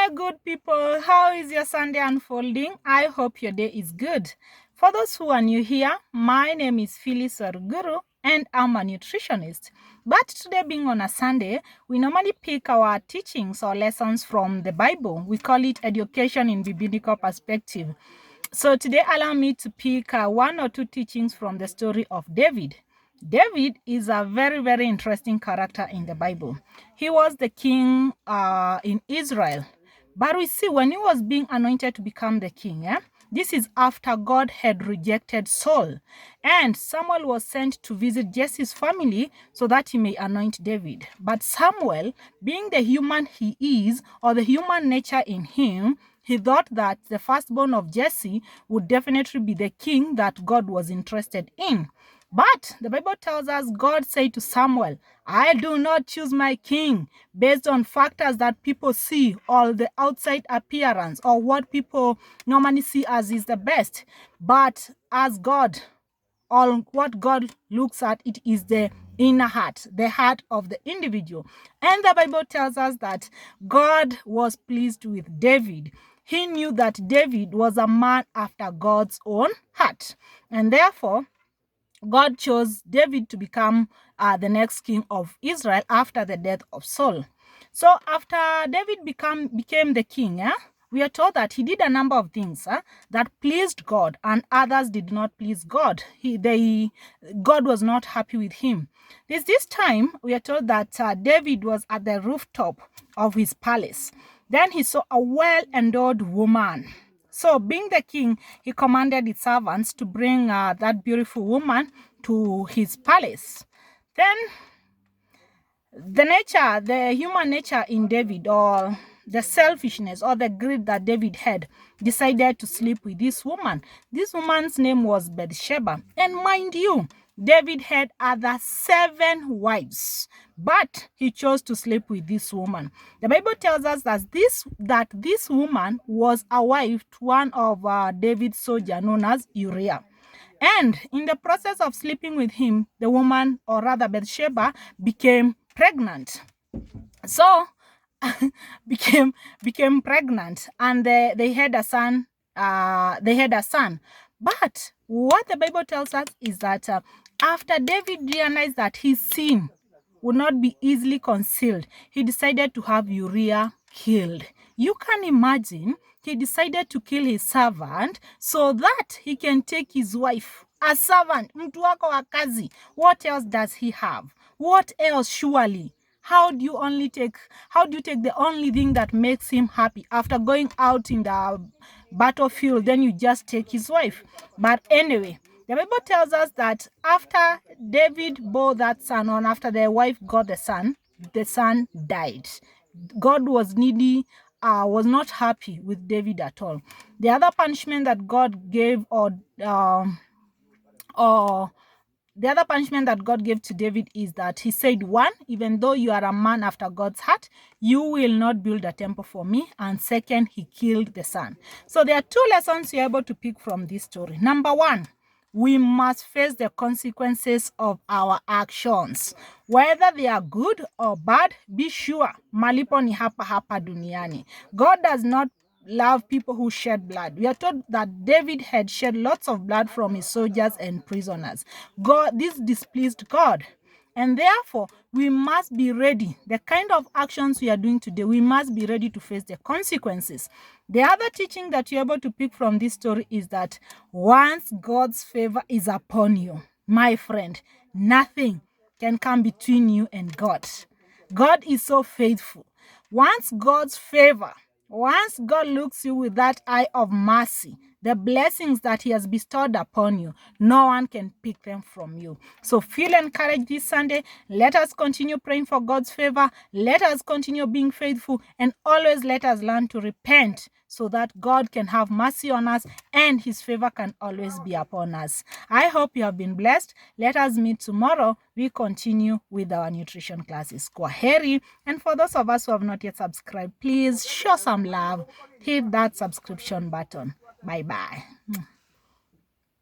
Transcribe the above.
Hi, good people. How is your Sunday unfolding? I hope your day is good. For those who are new here, my name is Phyllis Orguru and I'm a nutritionist. But today being on a Sunday, we normally pick our teachings or lessons from the Bible. We call it education in biblical perspective. So today allow me to pick one or two teachings from the story of David. David is a very, very interesting character in the Bible. He was the king in Israel. But we see when he was being anointed to become the king, this is after God had rejected Saul. And Samuel was sent to visit Jesse's family so that he may anoint David. But Samuel, being the human he is, or the human nature in him, he thought that the firstborn of Jesse would definitely be the king that God was interested in. But the Bible tells us God said to Samuel, I do not choose my king based on factors that people see or the outside appearance or what people normally see as is the best. But as God, or what God looks at, it is the inner heart, the heart of the individual. And the Bible tells us that God was pleased with David. He knew that David was a man after God's own heart. And therefore, God chose David to become the next king of Israel after the death of Saul. So after David became the king, we are told that he did a number of things that pleased God and others did not please God. God was not happy with him. This time, we are told that David was at the rooftop of his palace. Then he saw a well-endowed woman. So being the king, he commanded his servants to bring that beautiful woman to his palace. Then the human nature in David, or the selfishness or the greed that David had, decided to sleep with this woman. This woman's name was Bathsheba. And mind you, David had other 7 wives, but he chose to sleep with this woman. The Bible tells us that this woman was a wife to one of David's soldiers known as Uriah. And in the process of sleeping with him, the woman, or rather Bathsheba, became pregnant. So became pregnant, and they had a son. But what the Bible tells us is that after David realized that his sin would not be easily concealed, he decided to have Uriah killed. You can imagine, he decided to kill his servant so that he can take his wife. A servant, mtu wako wa kazi. What else does he have? What else, surely? How do you take the only thing that makes him happy after going out in the battlefield? Then you just take his wife. But anyway, the Bible tells us that after David bore that son, or after the wife got the son died. God was needy, was not happy with David at all. The other punishment that God gave, or the other punishment that God gave to David is that he said, 1, even though you are a man after God's heart, you will not build a temple for me. And 2nd, he killed the son. So there are 2 lessons you're able to pick from this story. Number 1, we must face the consequences of our actions. Whether they are good or bad, be sure, malipo ni hapa hapa duniani. God does not love people who shed blood. We are told that David had shed lots of blood from his soldiers and prisoners. This displeased God. And therefore, we must be ready. The kind of actions we are doing today, we must be ready to face the consequences. The other teaching that you're able to pick from this story is that once God's favor is upon you, my friend, nothing can come between you and God. God is so faithful. Once God looks you with that eye of mercy, the blessings that he has bestowed upon you, no one can pick them from you. So feel encouraged this Sunday. Let us continue praying for God's favor. Let us continue being faithful, and always let us learn to repent so that God can have mercy on us and his favor can always be upon us. I hope you have been blessed. Let us meet tomorrow. We continue with our nutrition classes. Kwaheri. And for those of us who have not yet subscribed, please show some love. Hit that subscription button. Bye-bye.